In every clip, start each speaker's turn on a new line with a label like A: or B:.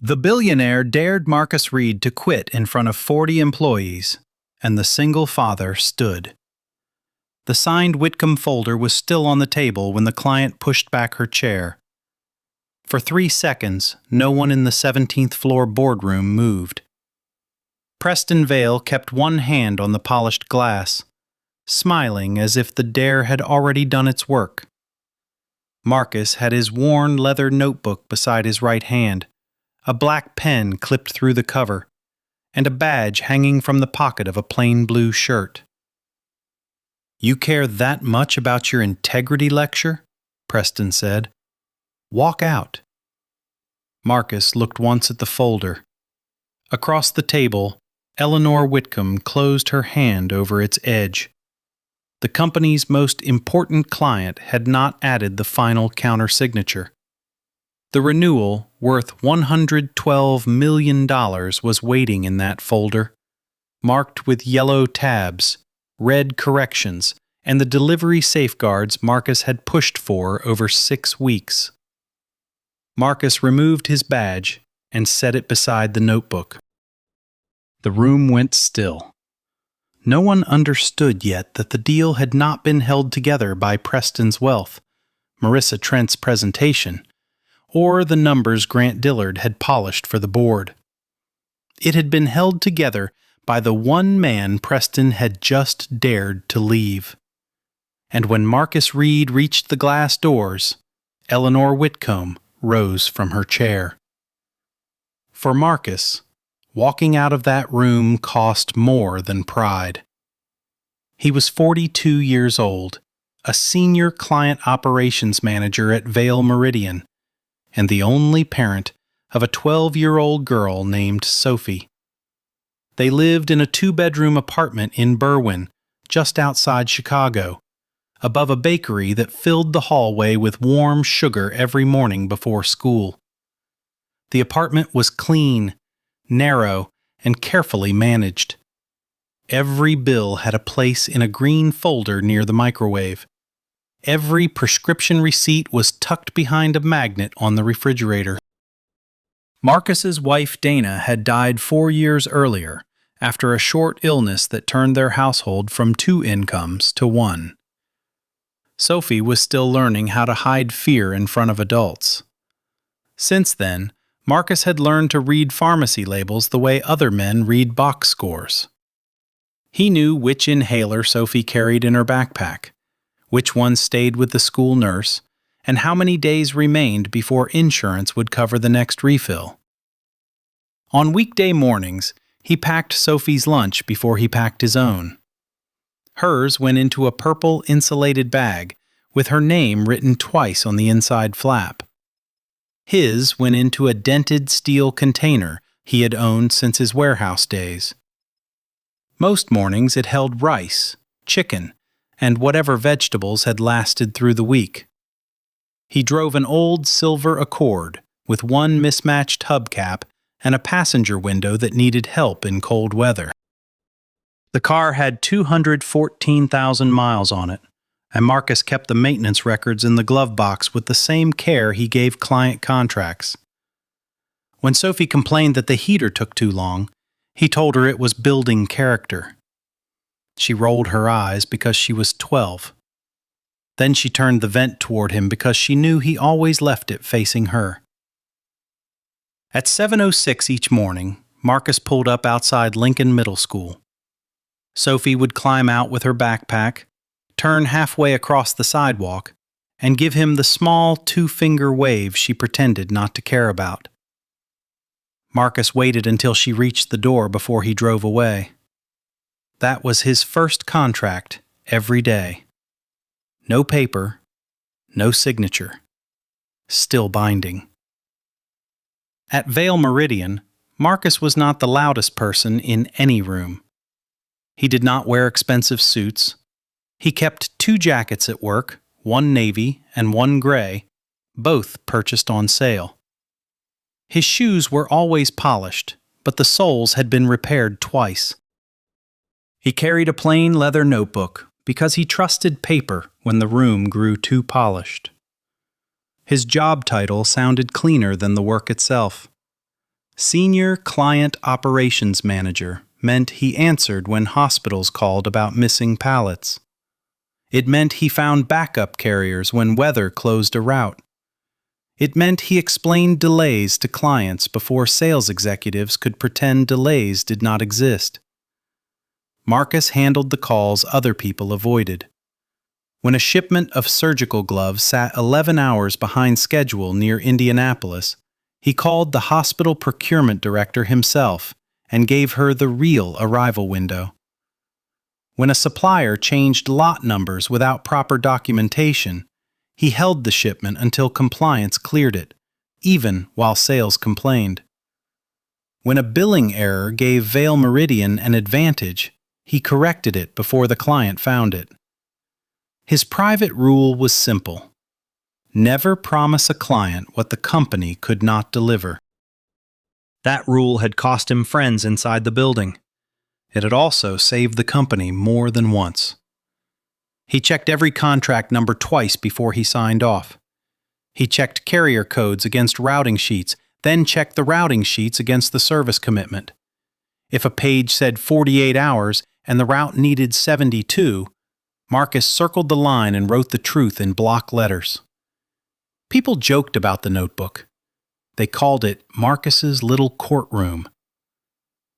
A: The billionaire dared Marcus Reed to quit in front of 40 employees, and the single father stood. The signed Whitcomb folder was still on the table when the client pushed back her chair. For 3 seconds, no one in the 17th floor boardroom moved. Preston Vale kept one hand on the polished glass, smiling as if the dare had already done its work. Marcus had his worn leather notebook beside his right hand, a black pen clipped through the cover, and a badge hanging from the pocket of a plain blue shirt. "You care that much about your integrity lecture?" Preston said. "Walk out." Marcus looked once at the folder. Across the table, Eleanor Whitcomb closed her hand over its edge. The company's most important client had not added the final countersignature. The renewal, worth $112 million, was waiting in that folder, marked with yellow tabs, red corrections, and the delivery safeguards Marcus had pushed for over 6 weeks. Marcus removed his badge and set it beside the notebook. The room went still. No one understood yet that the deal had not been held together by Preston's wealth, Marissa Trent's presentation, or the numbers Grant Dillard had polished for the board. It had been held together by the one man Preston had just dared to leave. And when Marcus Reed reached the glass doors, Eleanor Whitcomb rose from her chair. For Marcus, walking out of that room cost more than pride. He was 42 years old, a senior client operations manager at Vale Meridian, and the only parent of a 12-year-old girl named Sophie. They lived in a 2-bedroom apartment in Berwyn, just outside Chicago, above a bakery that filled the hallway with warm sugar every morning before school. The apartment was clean, narrow, and carefully managed. Every bill had a place in a green folder near the microwave. Every prescription receipt was tucked behind a magnet on the refrigerator. Marcus's wife Dana had died 4 years earlier, after a short illness that turned their household from 2 incomes to 1. Sophie was still learning how to hide fear in front of adults. Since then, Marcus had learned to read pharmacy labels the way other men read box scores. He knew which inhaler Sophie carried in her backpack, which one stayed with the school nurse, and how many days remained before insurance would cover the next refill. On weekday mornings, he packed Sophie's lunch before he packed his own. Hers went into a purple insulated bag with her name written twice on the inside flap. His went into a dented steel container he had owned since his warehouse days. Most mornings it held rice, chicken, and whatever vegetables had lasted through the week. He drove an old silver Accord with one mismatched hubcap and a passenger window that needed help in cold weather. The car had 214,000 miles on it, and Marcus kept the maintenance records in the glove box with the same care he gave client contracts. When Sophie complained that the heater took too long, he told her it was building character. She rolled her eyes because she was 12. Then she turned the vent toward him because she knew he always left it facing her. At 7:06 each morning, Marcus pulled up outside Lincoln Middle School. Sophie would climb out with her backpack, turn halfway across the sidewalk, and give him the small 2-finger wave she pretended not to care about. Marcus waited until she reached the door before he drove away. That was his first contract every day. No paper, no signature. Still binding. At Vale Meridian, Marcus was not the loudest person in any room. He did not wear expensive suits. He kept 2 jackets at work, one navy and one gray, both purchased on sale. His shoes were always polished, but the soles had been repaired twice. He carried a plain leather notebook because he trusted paper when the room grew too polished. His job title sounded cleaner than the work itself. Senior Client Operations Manager meant he answered when hospitals called about missing pallets. It meant he found backup carriers when weather closed a route. It meant he explained delays to clients before sales executives could pretend delays did not exist. Marcus handled the calls other people avoided. When a shipment of surgical gloves sat 11 hours behind schedule near Indianapolis, he called the hospital procurement director himself and gave her the real arrival window. When a supplier changed lot numbers without proper documentation, he held the shipment until compliance cleared it, even while sales complained. When a billing error gave Vail Meridian an advantage, he corrected it before the client found it. His private rule was simple: never promise a client what the company could not deliver. That rule had cost him friends inside the building. It had also saved the company more than once. He checked every contract number twice before he signed off. He checked carrier codes against routing sheets, then checked the routing sheets against the service commitment. If a page said 48 hours and the route needed 72, Marcus circled the line and wrote the truth in block letters. People joked about the notebook. They called it Marcus's little courtroom.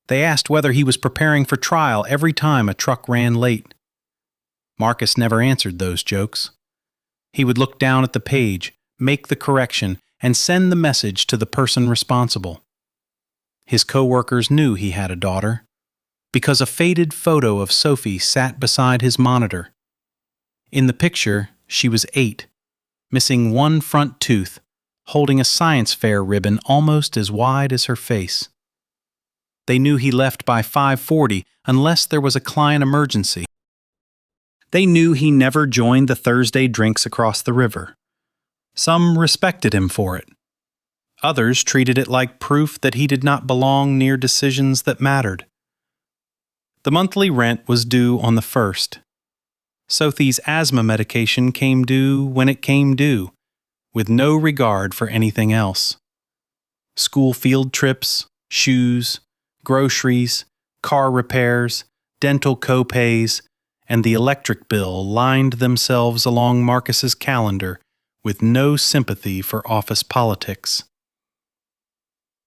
A: They asked whether he was preparing for trial every time a truck ran late. Marcus never answered those jokes. He would look down at the page, make the correction, and send the message to the person responsible. His coworkers knew he had a daughter, because a faded photo of Sophie sat beside his monitor. In the picture, she was 8, missing one front tooth, holding a science fair ribbon almost as wide as her face. They knew he left by 5:40 unless there was a client emergency. They knew he never joined the Thursday drinks across the river. Some respected him for it. Others treated it like proof that he did not belong near decisions that mattered. The monthly rent was due on the 1st. Sophie's asthma medication came due when it came due, with no regard for anything else. School field trips, shoes, groceries, car repairs, dental co-pays, and the electric bill lined themselves along Marcus's calendar with no sympathy for office politics.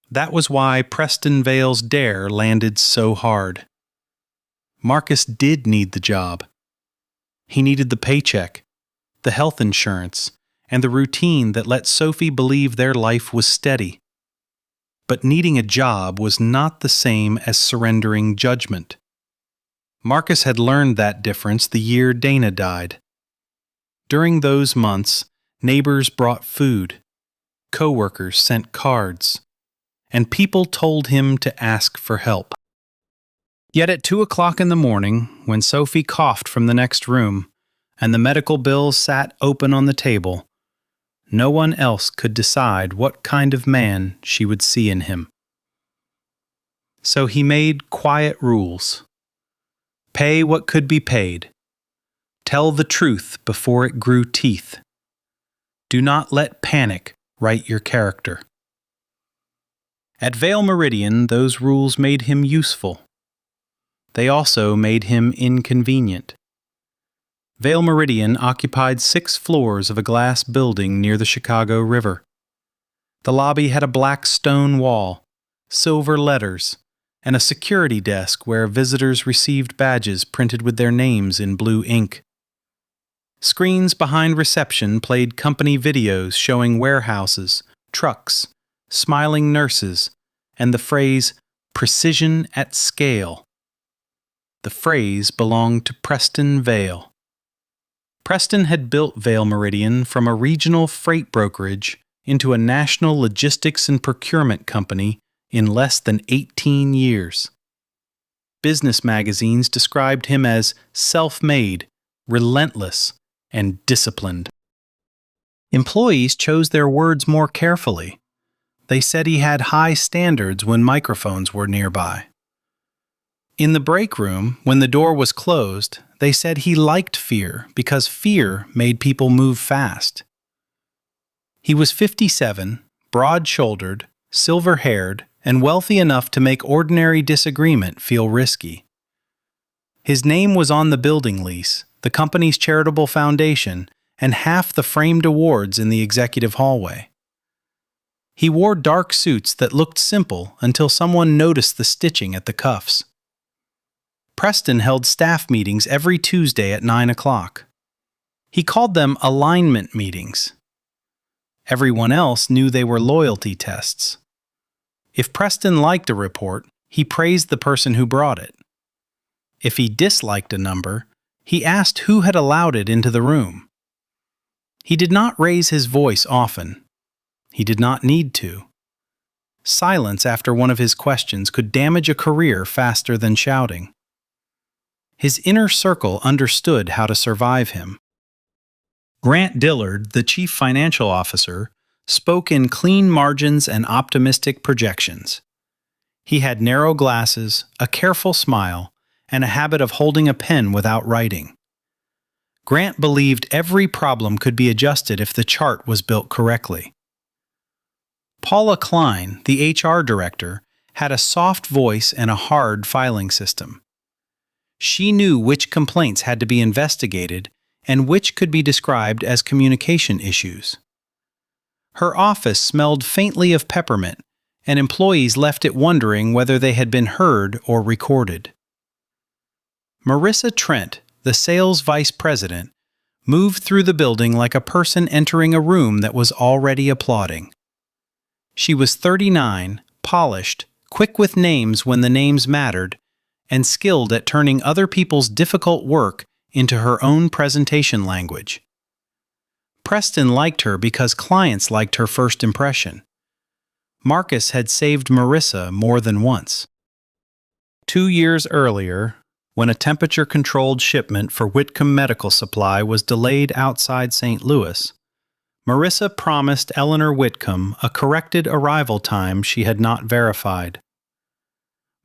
A: That was why Preston Vale's dare landed so hard. Marcus did need the job. He needed the paycheck, the health insurance, and the routine that let Sophie believe their life was steady. But needing a job was not the same as surrendering judgment. Marcus had learned that difference the year Dana died. During those months, neighbors brought food, coworkers sent cards, and people told him to ask for help. Yet at 2 o'clock in the morning, when Sophie coughed from the next room and the medical bill sat open on the table, no one else could decide what kind of man she would see in him. So he made quiet rules. Pay what could be paid. Tell the truth before it grew teeth. Do not let panic write your character. At Vail Meridian, those rules made him useful. They also made him inconvenient. Vail Meridian occupied 6 floors of a glass building near the Chicago River. The lobby had a black stone wall, silver letters, and a security desk where visitors received badges printed with their names in blue ink. Screens behind reception played company videos showing warehouses, trucks, smiling nurses, and the phrase, "precision at scale." The phrase belonged to Preston Vale. Preston had built Vail Meridian from a regional freight brokerage into a national logistics and procurement company in less than 18 years. Business magazines described him as self-made, relentless, and disciplined. Employees chose their words more carefully. They said he had high standards when microphones were nearby. In the break room, when the door was closed, they said he liked fear because fear made people move fast. He was 57, broad-shouldered, silver-haired, and wealthy enough to make ordinary disagreement feel risky. His name was on the building lease, the company's charitable foundation, and half the framed awards in the executive hallway. He wore dark suits that looked simple until someone noticed the stitching at the cuffs. Preston held staff meetings every Tuesday at 9 o'clock. He called them alignment meetings. Everyone else knew they were loyalty tests. If Preston liked a report, he praised the person who brought it. If he disliked a number, he asked who had allowed it into the room. He did not raise his voice often. He did not need to. Silence after one of his questions could damage a career faster than shouting. His inner circle understood how to survive him. Grant Dillard, the chief financial officer, spoke in clean margins and optimistic projections. He had narrow glasses, a careful smile, and a habit of holding a pen without writing. Grant believed every problem could be adjusted if the chart was built correctly. Paula Klein, the HR director, had a soft voice and a hard filing system. She knew which complaints had to be investigated and which could be described as communication issues. Her office smelled faintly of peppermint, and employees left it wondering whether they had been heard or recorded. Marissa Trent, the sales vice president, moved through the building like a person entering a room that was already applauding. She was 39, polished, quick with names when the names mattered, and skilled at turning other people's difficult work into her own presentation language. Preston liked her because clients liked her first impression. Marcus had saved Marissa more than once. 2 years earlier, when a temperature-controlled shipment for Whitcomb Medical Supply was delayed outside St. Louis, Marissa promised Eleanor Whitcomb a corrected arrival time she had not verified.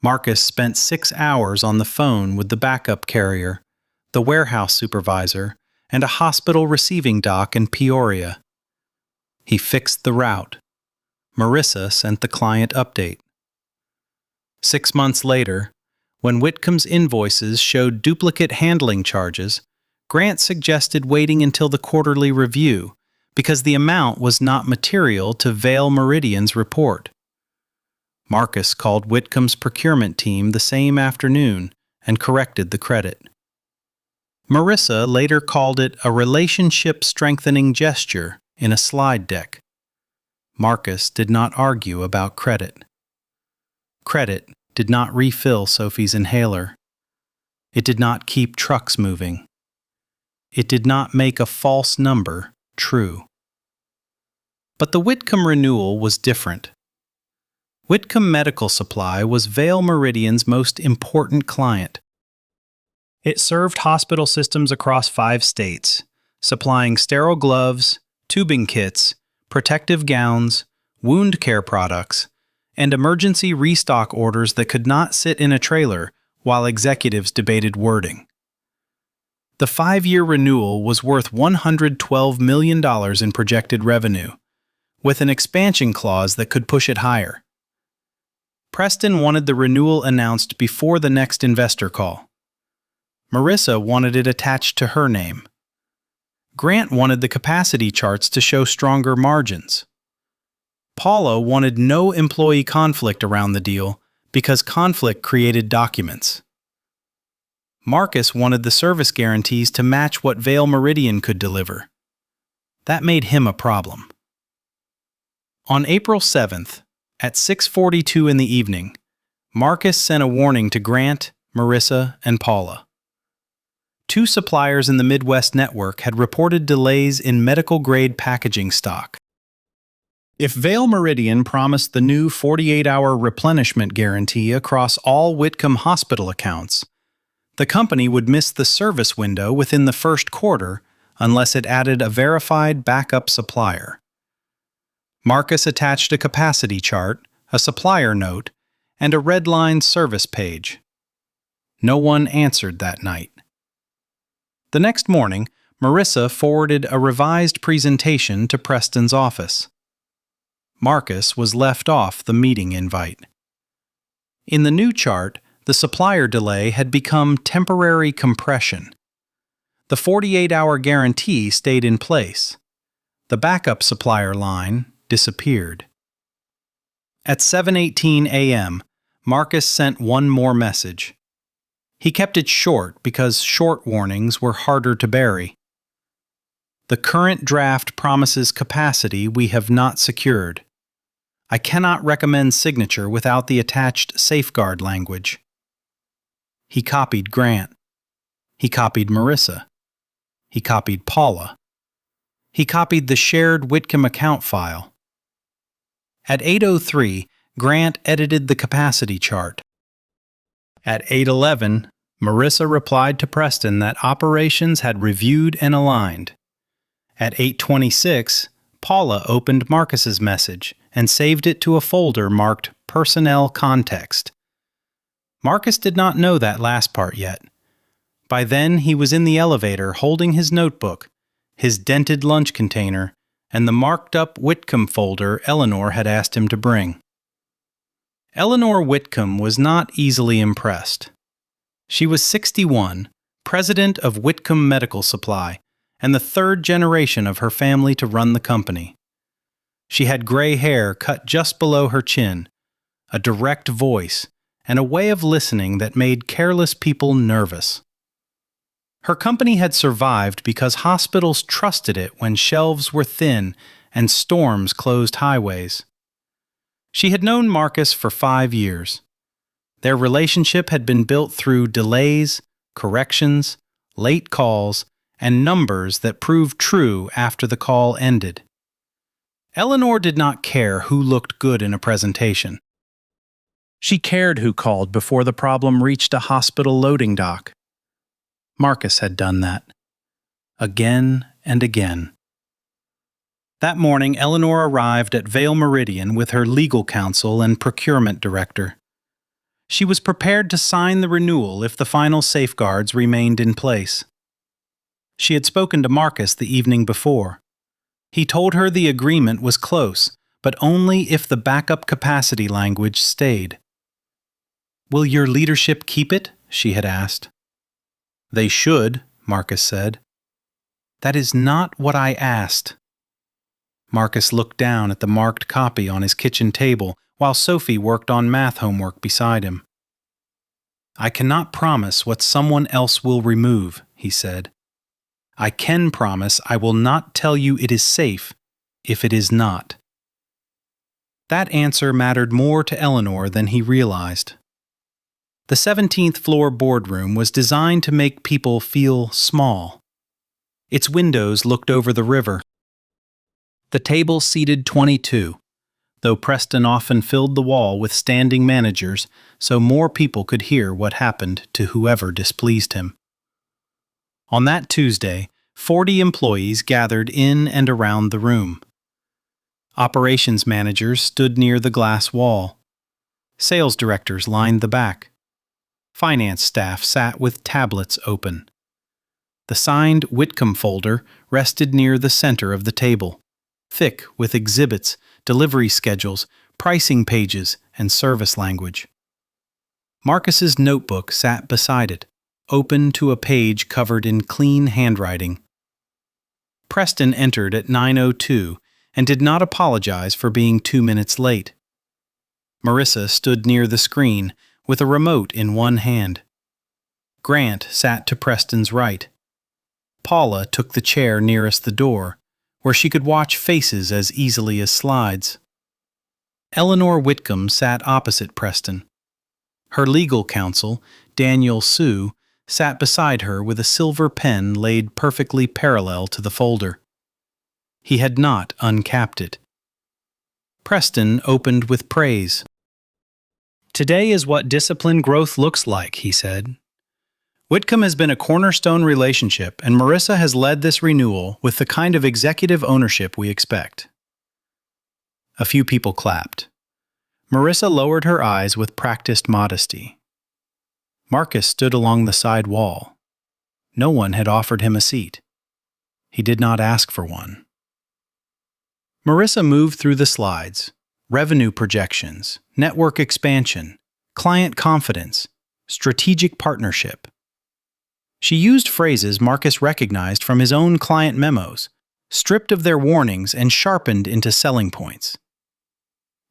A: Marcus spent 6 hours on the phone with the backup carrier, the warehouse supervisor, and a hospital receiving dock in Peoria. He fixed the route. Marissa sent the client update. 6 months later, when Whitcomb's invoices showed duplicate handling charges, Grant suggested waiting until the quarterly review because the amount was not material to Vail Meridian's report. Marcus called Whitcomb's procurement team the same afternoon and corrected the credit. Marissa later called it a relationship-strengthening gesture in a slide deck. Marcus did not argue about credit. Credit did not refill Sophie's inhaler. It did not keep trucks moving. It did not make a false number true. But the Whitcomb renewal was different. Whitcomb Medical Supply was Vail Meridian's most important client. It served hospital systems across 5 states, supplying sterile gloves, tubing kits, protective gowns, wound care products, and emergency restock orders that could not sit in a trailer while executives debated wording. The 5-year renewal was worth $112 million in projected revenue, with an expansion clause that could push it higher. Preston wanted the renewal announced before the next investor call. Marissa wanted it attached to her name. Grant wanted the capacity charts to show stronger margins. Paula wanted no employee conflict around the deal because conflict created documents. Marcus wanted the service guarantees to match what Vail Meridian could deliver. That made him a problem. On April 7th, at 6:42 in the evening, Marcus sent a warning to Grant, Marissa, and Paula. 2 suppliers in the Midwest network had reported delays in medical-grade packaging stock. If Vail Meridian promised the new 48-hour replenishment guarantee across all Whitcomb hospital accounts, the company would miss the service window within the first quarter unless it added a verified backup supplier. Marcus attached a capacity chart, a supplier note, and a red-line service page. No one answered that night. The next morning, Marissa forwarded a revised presentation to Preston's office. Marcus was left off the meeting invite. In the new chart, the supplier delay had become temporary compression. The 48-hour guarantee stayed in place. The backup supplier line disappeared. At 7:18 a.m., Marcus sent one more message. He kept it short because short warnings were harder to bury. The current draft promises capacity we have not secured. I cannot recommend signature without the attached safeguard language. He copied Grant. He copied Marissa. He copied Paula. He copied the shared Whitcomb account file. At 8:03, Grant edited the capacity chart. At 8:11, Marissa replied to Preston that operations had reviewed and aligned. At 8:26, Paula opened Marcus's message and saved it to a folder marked Personnel Context. Marcus did not know that last part yet. By then, he was in the elevator holding his notebook, his dented lunch container, and the marked-up Whitcomb folder Eleanor had asked him to bring. Eleanor Whitcomb was not easily impressed. She was 61, president of Whitcomb Medical Supply, and the third generation of her family to run the company. She had gray hair cut just below her chin, a direct voice, and a way of listening that made careless people nervous. Her company had survived because hospitals trusted it when shelves were thin and storms closed highways. She had known Marcus for 5 years. Their relationship had been built through delays, corrections, late calls, and numbers that proved true after the call ended. Eleanor did not care who looked good in a presentation. She cared who called before the problem reached a hospital loading dock. Marcus had done that. Again and again. That morning, Eleanor arrived at Vale Meridian with her legal counsel and procurement director. She was prepared to sign the renewal if the final safeguards remained in place. She had spoken to Marcus the evening before. He told her the agreement was close, but only if the backup capacity language stayed. "Will your leadership keep it?" she had asked. "They should," Marcus said. "That is not what I asked." Marcus looked down at the marked copy on his kitchen table while Sophie worked on math homework beside him. "I cannot promise what someone else will remove," he said. "I can promise I will not tell you it is safe if it is not." That answer mattered more to Eleanor than he realized. The 17th floor boardroom was designed to make people feel small. Its windows looked over the river. The table seated 22, though Preston often filled the wall with standing managers so more people could hear what happened to whoever displeased him. On that Tuesday, 40 employees gathered in and around the room. Operations managers stood near the glass wall. Sales directors lined the back. Finance staff sat with tablets open. The signed Whitcomb folder rested near the center of the table, thick with exhibits, delivery schedules, pricing pages, and service language. Marcus's notebook sat beside it, open to a page covered in clean handwriting. Preston entered at 9:02 and did not apologize for being 2 minutes late. Marissa stood near the screen with a remote in one hand. Grant sat to Preston's right. Paula took the chair nearest the door, where she could watch faces as easily as slides. Eleanor Whitcomb sat opposite Preston. Her legal counsel, Daniel Sue, sat beside her with a silver pen laid perfectly parallel to the folder. He had not uncapped it. Preston opened with praise. "Today is what disciplined growth looks like," he said. "Whitcomb has been a cornerstone relationship, and Marissa has led this renewal with the kind of executive ownership we expect." A few people clapped. Marissa lowered her eyes with practiced modesty. Marcus stood along the side wall. No one had offered him a seat. He did not ask for one. Marissa moved through the slides: revenue projections, network expansion, client confidence, strategic partnership. She used phrases Marcus recognized from his own client memos, stripped of their warnings and sharpened into selling points.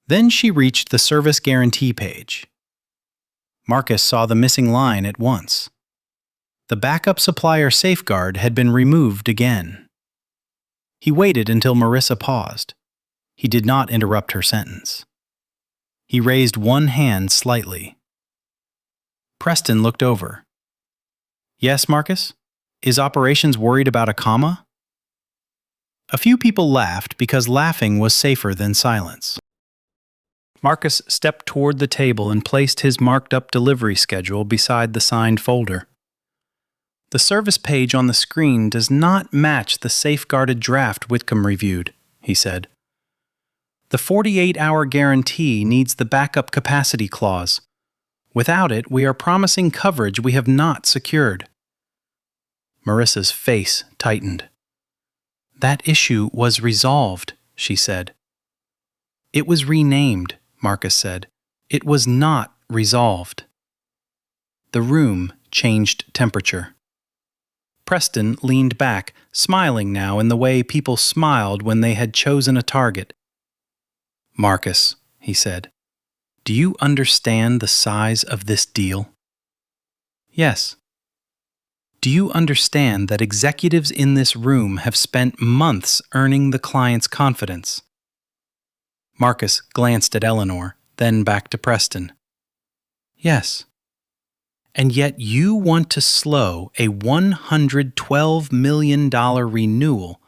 A: Then she reached the service guarantee page. Marcus saw the missing line at once. The backup supplier safeguard had been removed again. He waited until Marissa paused. He did not interrupt her sentence. He raised one hand slightly. Preston looked over. "Yes, Marcus? Is operations worried about a comma?" A few people laughed because laughing was safer than silence. Marcus stepped toward the table and placed his marked-up delivery schedule beside the signed folder. "The service page on the screen does not match the safeguarded draft Whitcomb reviewed," he said. "The 48-hour guarantee needs the backup capacity clause. Without it, we are promising coverage we have not secured." Marissa's face tightened. "That issue was resolved," she said. "It was renamed," Marcus said. "It was not resolved." The room changed temperature. Preston leaned back, smiling now in the way people smiled when they had chosen a target. "Marcus," he said, "do you understand the size of this deal?" "Yes." "Do you understand that executives in this room have spent months earning the client's confidence?" Marcus glanced at Eleanor, then back to Preston. "Yes." "And yet you want to slow a $112 million renewal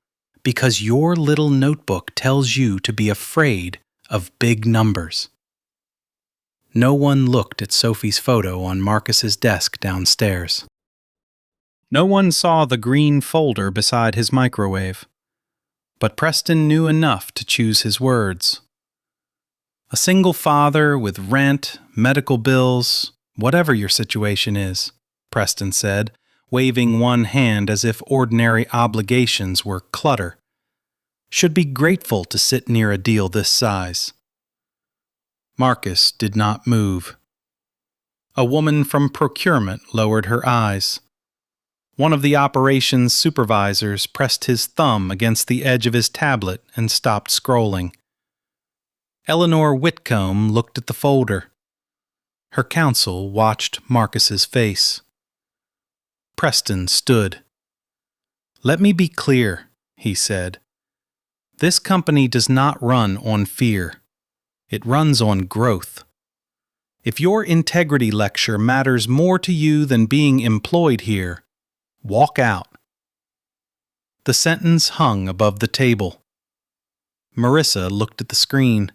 A: because your little notebook tells you to be afraid of big numbers." No one looked at Sophie's photo on Marcus's desk downstairs. No one saw the green folder beside his microwave. But Preston knew enough to choose his words. "A single father with rent, medical bills, whatever your situation is," Preston said, waving one hand as if ordinary obligations were clutter, "should be grateful to sit near a deal this size." Marcus did not move. A woman from procurement lowered her eyes. One of the operations supervisors pressed his thumb against the edge of his tablet and stopped scrolling. Eleanor Whitcomb looked at the folder. Her counsel watched Marcus's face. Preston stood. "Let me be clear," he said. "This company does not run on fear. It runs on growth. If your integrity lecture matters more to you than being employed here, walk out." The sentence hung above the table. Marissa looked at the screen.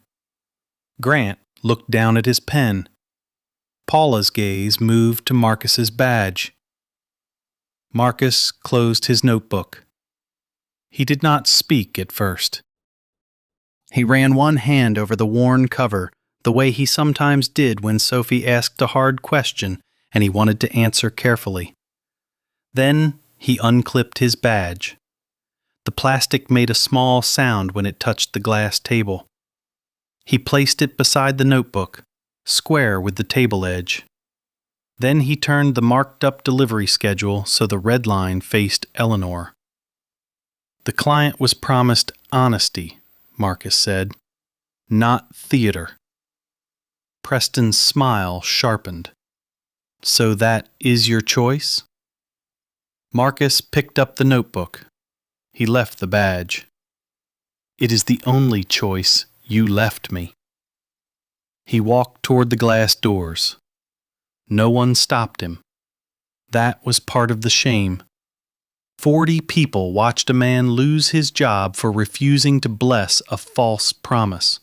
A: Grant looked down at his pen. Paula's gaze moved to Marcus's badge. Marcus closed his notebook. He did not speak at first. He ran one hand over the worn cover, the way he sometimes did when Sophie asked a hard question and he wanted to answer carefully. Then he unclipped his badge. The plastic made a small sound when it touched the glass table. He placed it beside the notebook, square with the table edge. Then he turned the marked-up delivery schedule so the red line faced Eleanor. "The client was promised honesty," Marcus said, "not theater." Preston's smile sharpened. "So that is your choice?" Marcus picked up the notebook. He left the badge. "It is the only choice you left me." He walked toward the glass doors. No one stopped him. That was part of the shame. 40 people watched a man lose his job for refusing to bless a false promise.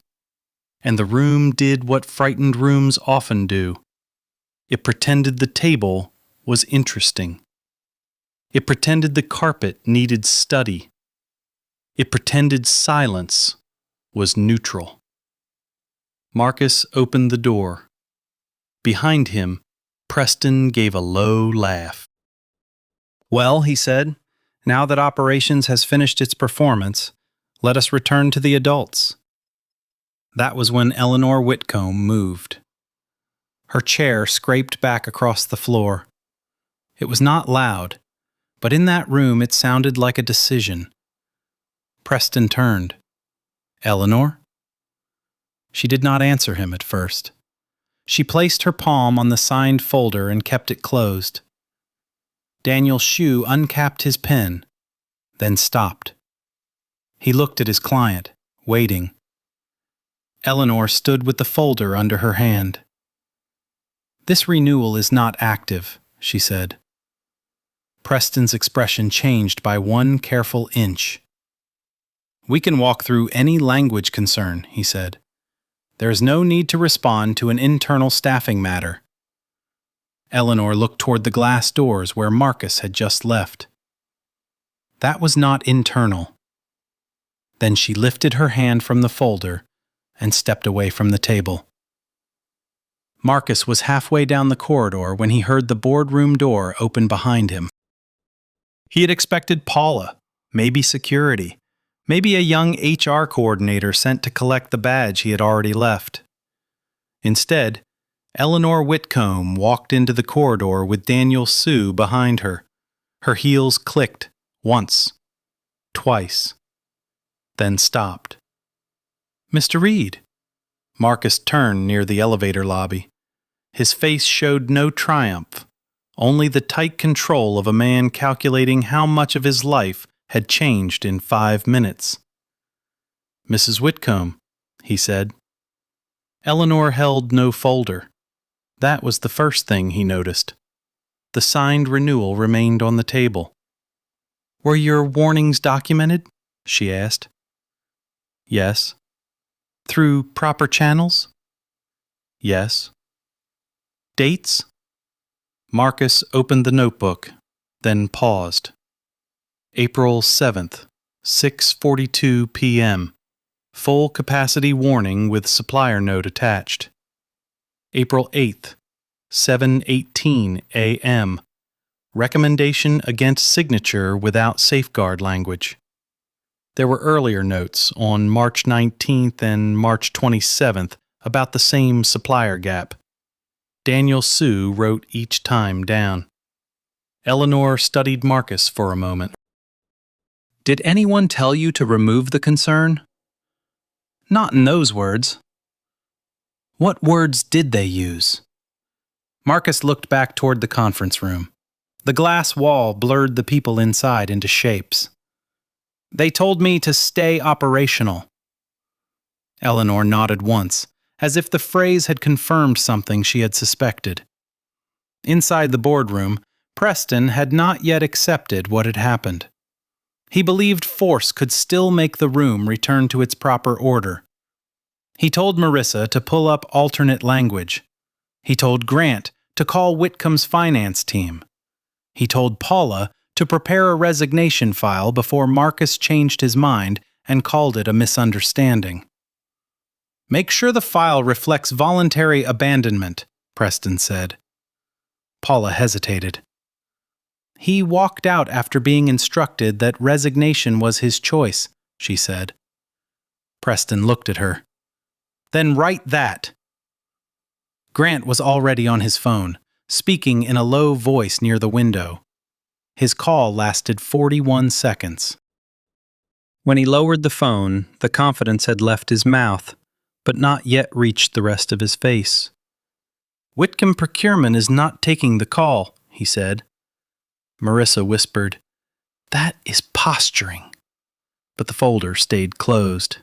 A: And the room did what frightened rooms often do. It pretended the table was interesting. It pretended the carpet needed study. It pretended silence was neutral. Marcus opened the door. Behind him, Preston gave a low laugh. "Well," he said, "now that operations has finished its performance, Let us return to the adults. That was when Eleanor Whitcomb moved. Her chair scraped back across the floor. It was not loud, but in that room it sounded like a decision. Preston turned. Eleanor? She did not answer him at first. She placed her palm on the signed folder and kept it closed. Daniel Shue uncapped his pen, then stopped. He looked at his client, waiting. Eleanor stood with the folder under her hand. This renewal is not active, she said. Preston's expression changed by 1 careful inch. We can walk through any language concern, he said. There is no need to respond to an internal staffing matter. Eleanor looked toward the glass doors where Marcus had just left. That was not internal. Then she lifted her hand from the folder and stepped away from the table. Marcus was halfway down the corridor when he heard the boardroom door open behind him. He had expected Paula, maybe security, maybe a young HR coordinator sent to collect the badge he had already left. Instead, Eleanor Whitcomb walked into the corridor with Daniel Shue behind her. Her heels clicked once, twice, then stopped. Mr. Reed. Marcus turned near the elevator lobby. His face showed no triumph, only the tight control of a man calculating how much of his life had changed in 5 minutes. Mrs. Whitcomb, he said. Eleanor held no folder. That was the first thing he noticed. The signed renewal remained on the table. Were your warnings documented? She asked. Yes. Through proper channels? Yes. Dates? Marcus opened the notebook, then paused. April 7th, 6:42 p.m. Full capacity warning with supplier note attached. April 8th, 7:18 a.m. Recommendation against signature without safeguard language. There were earlier notes on March 19th and March 27th about the same supplier gap. Daniel Shue wrote each time down. Eleanor studied Marcus for a moment. Did anyone tell you to remove the concern? Not in those words. What words did they use? Marcus looked back toward the conference room. The glass wall blurred the people inside into shapes. They told me to stay operational. Eleanor nodded once, as if the phrase had confirmed something she had suspected. Inside the boardroom, Preston had not yet accepted what had happened. He believed force could still make the room return to its proper order. He told Marissa to pull up alternate language. He told Grant to call Whitcomb's finance team. He told Paula to prepare a resignation file before Marcus changed his mind and called it a misunderstanding. Make sure the file reflects voluntary abandonment, Preston said. Paula hesitated. He walked out after being instructed that resignation was his choice, she said. Preston looked at her. Then write that. Grant was already on his phone, speaking in a low voice near the window. His call lasted 41 seconds. When he lowered the phone, the confidence had left his mouth, but not yet reached the rest of his face. Whitcomb Procurement is not taking the call, he said. Marissa whispered, That is posturing. But the folder stayed closed.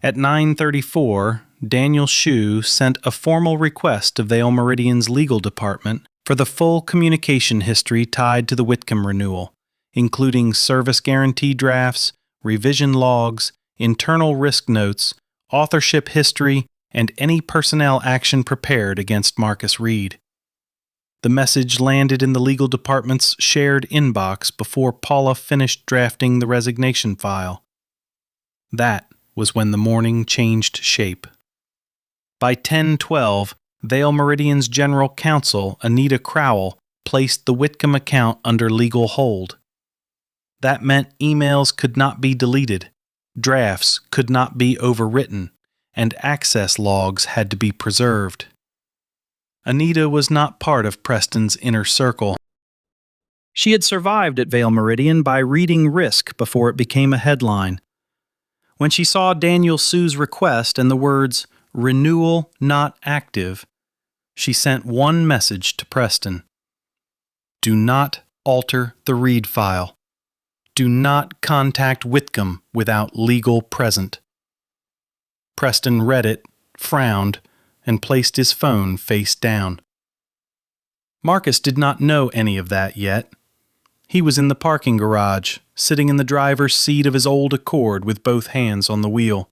A: At 9:34, Daniel Shue sent a formal request to Vail Meridian's legal department for the full communication history tied to the Whitcomb renewal, including service guarantee drafts, revision logs, internal risk notes, authorship history, and any personnel action prepared against Marcus Reed. The message landed in the legal department's shared inbox before Paula finished drafting the resignation file. That was when the morning changed shape. By 10:12, Vail Meridian's general counsel, Anita Crowell, placed the Whitcomb account under legal hold. That meant emails could not be deleted, Drafts could not be overwritten, and access logs had to be preserved. Anita was not part of Preston's inner circle. She had survived at Vale Meridian by reading Risk before it became a headline. When she saw Daniel Sue's request and the words, "renewal not active," she sent one message to Preston. Do not alter the read file. Do not contact Whitcomb without legal present. Preston read it, frowned, and placed his phone face down. Marcus did not know any of that yet. He was in the parking garage, sitting in the driver's seat of his old Accord with both hands on the wheel.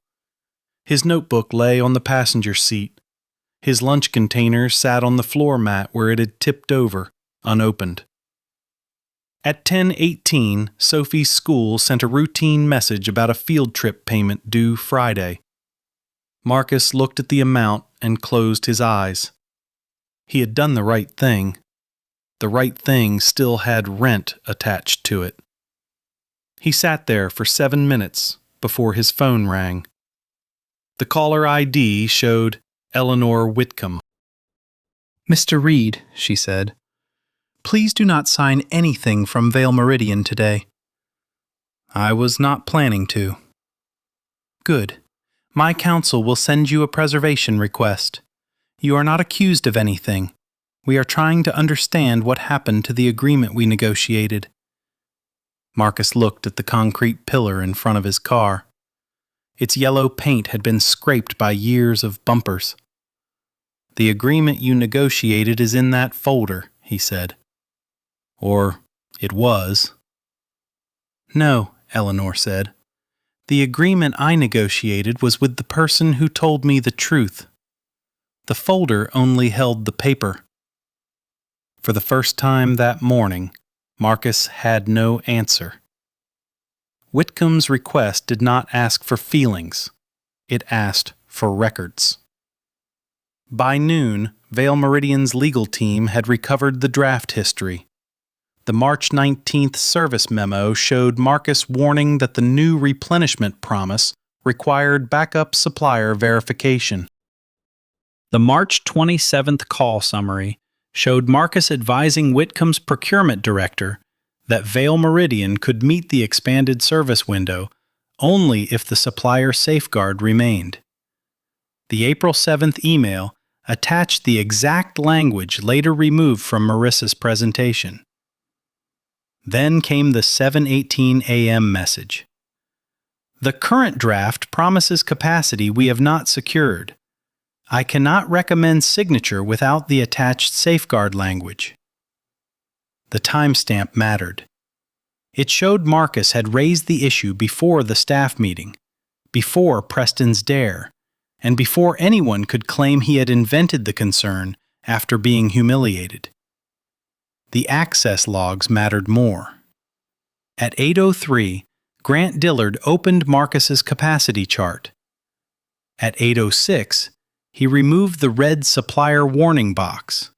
A: His notebook lay on the passenger seat. His lunch container sat on the floor mat where it had tipped over, unopened. At 10:18, Sophie's school sent a routine message about a field trip payment due Friday. Marcus looked at the amount and closed his eyes. He had done the right thing. The right thing still had rent attached to it. He sat there for 7 minutes before his phone rang. The caller ID showed Eleanor Whitcomb. "Mr. Reed," she said, "please do not sign anything from Vale Meridian today." "I was not planning to." "Good. My counsel will send you a preservation request. You are not accused of anything. We are trying to understand what happened to the agreement we negotiated." Marcus looked at the concrete pillar in front of his car. Its yellow paint had been scraped by years of bumpers. "The agreement you negotiated is in that folder," he said. "Or it was." "No," Eleanor said. "The agreement I negotiated was with the person who told me the truth. The folder only held the paper." For the first time that morning, Marcus had no answer. Whitcomb's request did not ask for feelings. It asked for records. By noon, Vale Meridian's legal team had recovered the draft history. The March 19th service memo showed Marcus warning that the new replenishment promise required backup supplier verification. The March 27th call summary showed Marcus advising Whitcomb's procurement director that Vale Meridian could meet the expanded service window only if the supplier safeguard remained. The April 7th email attached the exact language later removed from Marissa's presentation. Then came the 7:18 a.m. message. "The current draft promises capacity we have not secured. I cannot recommend signature without the attached safeguard language." The timestamp mattered. It showed Marcus had raised the issue before the staff meeting, before Preston's dare, and before anyone could claim he had invented the concern after being humiliated. The access logs mattered more. At 8:03, Grant Dillard opened Marcus's capacity chart. At 8:06, he removed the red supplier warning box.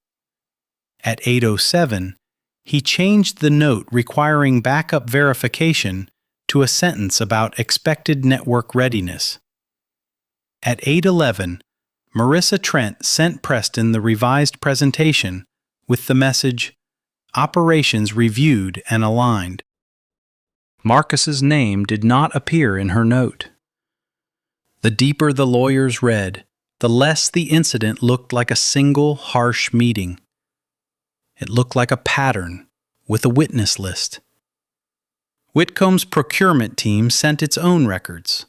A: At 8:07, he changed the note requiring backup verification to a sentence about expected network readiness. At 8:11, Marissa Trent sent Preston the revised presentation with the message, "Operations reviewed and aligned." Marcus's name did not appear in her note. The deeper the lawyers read, the less the incident looked like a single harsh meeting. It looked like a pattern with a witness list. Whitcomb's procurement team sent its own records.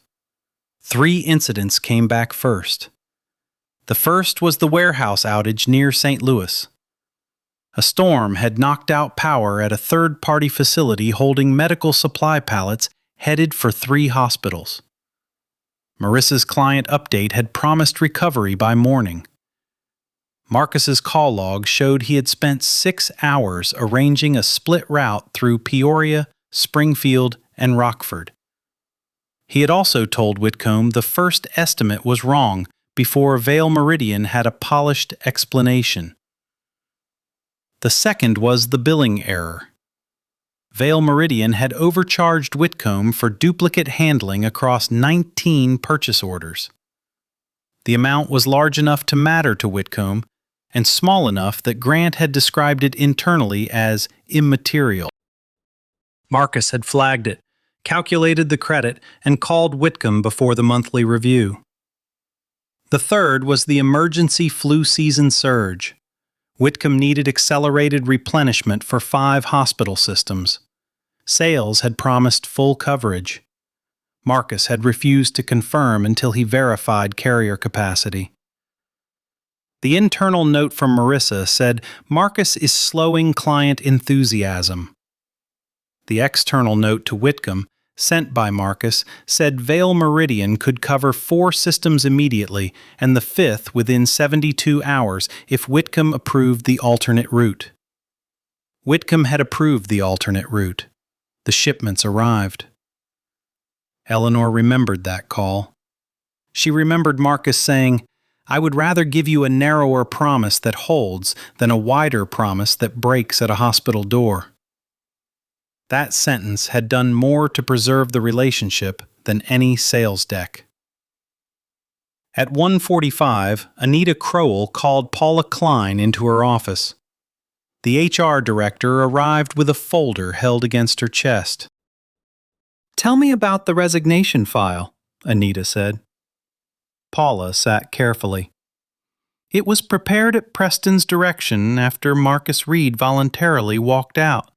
A: 3 incidents came back first. The first was the warehouse outage near St. Louis. A storm had knocked out power at a third-party facility holding medical supply pallets headed for 3 hospitals. Marissa's client update had promised recovery by morning. Marcus's call log showed he had spent 6 hours arranging a split route through Peoria, Springfield, and Rockford. He had also told Whitcomb the first estimate was wrong before Vale Meridian had a polished explanation. The second was the billing error. Vale Meridian had overcharged Whitcomb for duplicate handling across 19 purchase orders. The amount was large enough to matter to Whitcomb and small enough that Grant had described it internally as immaterial. Marcus had flagged it, calculated the credit, and called Whitcomb before the monthly review. The third was the emergency flu season surge. Whitcomb needed accelerated replenishment for 5 hospital systems. Sales had promised full coverage. Marcus had refused to confirm until he verified carrier capacity. The internal note from Marissa said Marcus is slowing client enthusiasm. The external note to Whitcomb, sent by Marcus, said Vale Meridian could cover 4 systems immediately and the 5th within 72 hours if Whitcomb approved the alternate route. Whitcomb had approved the alternate route. The shipments arrived. Eleanor remembered that call. She remembered Marcus saying, "I would rather give you a narrower promise that holds than a wider promise that breaks at a hospital door." That sentence had done more to preserve the relationship than any sales deck. At 1:45, Anita Crowell called Paula Klein into her office. The HR director arrived with a folder held against her chest. "Tell me about the resignation file," Anita said. Paula sat carefully. "It was prepared at Preston's direction after Marcus Reed voluntarily walked out.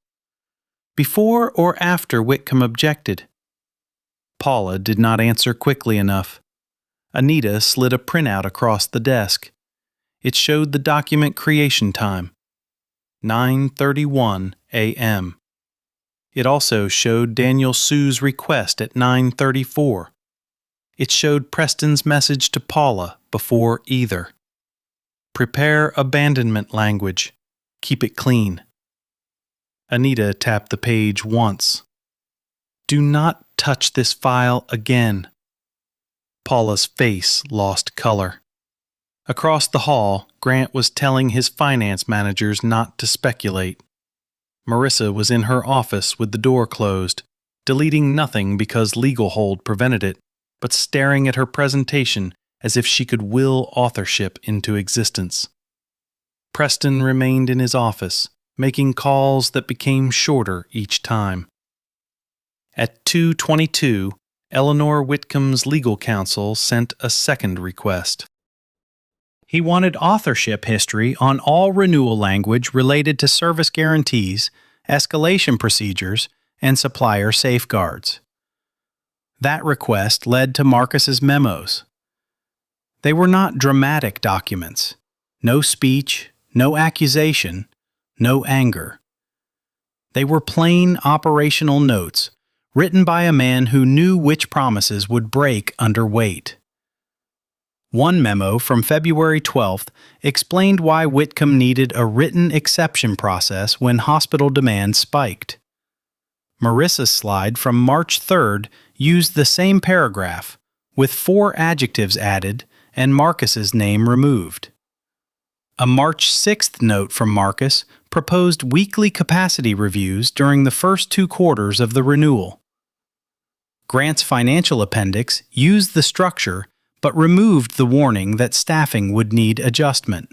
A: Before or after Whitcomb objected?" Paula did not answer quickly enough. Anita slid a printout across the desk. It showed the document creation time, 9:31 a.m. It also showed Daniel Sue's request at 9:34. It showed Preston's message to Paula before either. "Prepare abandonment language. Keep it clean." Anita tapped the page once. "Do not touch this file again." Paula's face lost color. Across the hall, Grant was telling his finance managers not to speculate. Marissa was in her office with the door closed, deleting nothing because legal hold prevented it, but staring at her presentation as if she could will authorship into existence. Preston remained in his office, making calls that became shorter each time. At 2:22, Eleanor Whitcomb's legal counsel sent a second request. He wanted authorship history on all renewal language related to service guarantees, escalation procedures, and supplier safeguards. That request led to Marcus's memos. They were not dramatic documents. No speech, no accusation, no anger. They were plain operational notes, written by a man who knew which promises would break under weight. One memo from February 12th explained why Whitcomb needed a written exception process when hospital demand spiked. Marissa's slide from March 3rd used the same paragraph, with 4 adjectives added and Marcus's name removed. A March 6th note from Marcus proposed weekly capacity reviews during the first 2 quarters of the renewal. Grant's financial appendix used the structure but removed the warning that staffing would need adjustment.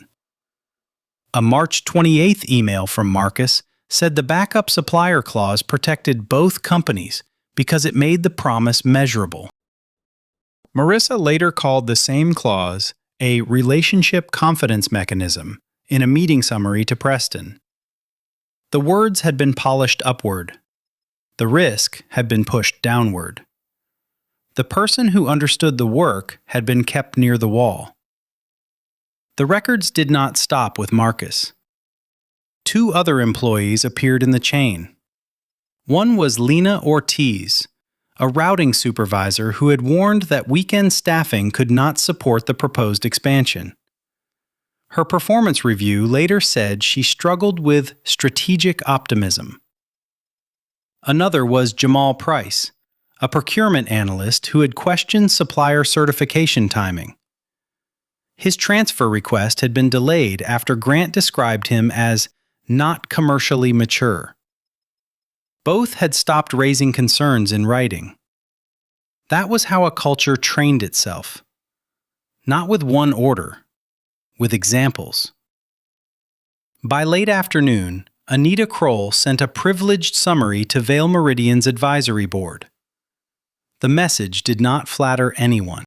A: A March 28th email from Marcus said the backup supplier clause protected both companies because it made the promise measurable. Marissa later called the same clause a relationship confidence mechanism in a meeting summary to Preston. The words had been polished upward. The risk had been pushed downward. The person who understood the work had been kept near the wall. The records did not stop with Marcus. 2 other employees appeared in the chain. One was Lena Ortiz, a routing supervisor who had warned that weekend staffing could not support the proposed expansion. Her performance review later said she struggled with strategic optimism. Another was Jamal Price, a procurement analyst who had questioned supplier certification timing. His transfer request had been delayed after Grant described him as not commercially mature. Both had stopped raising concerns in writing. That was how a culture trained itself. Not with one order, with examples. By late afternoon, Anita Kroll sent a privileged summary to Vail Meridian's advisory board. The message did not flatter anyone.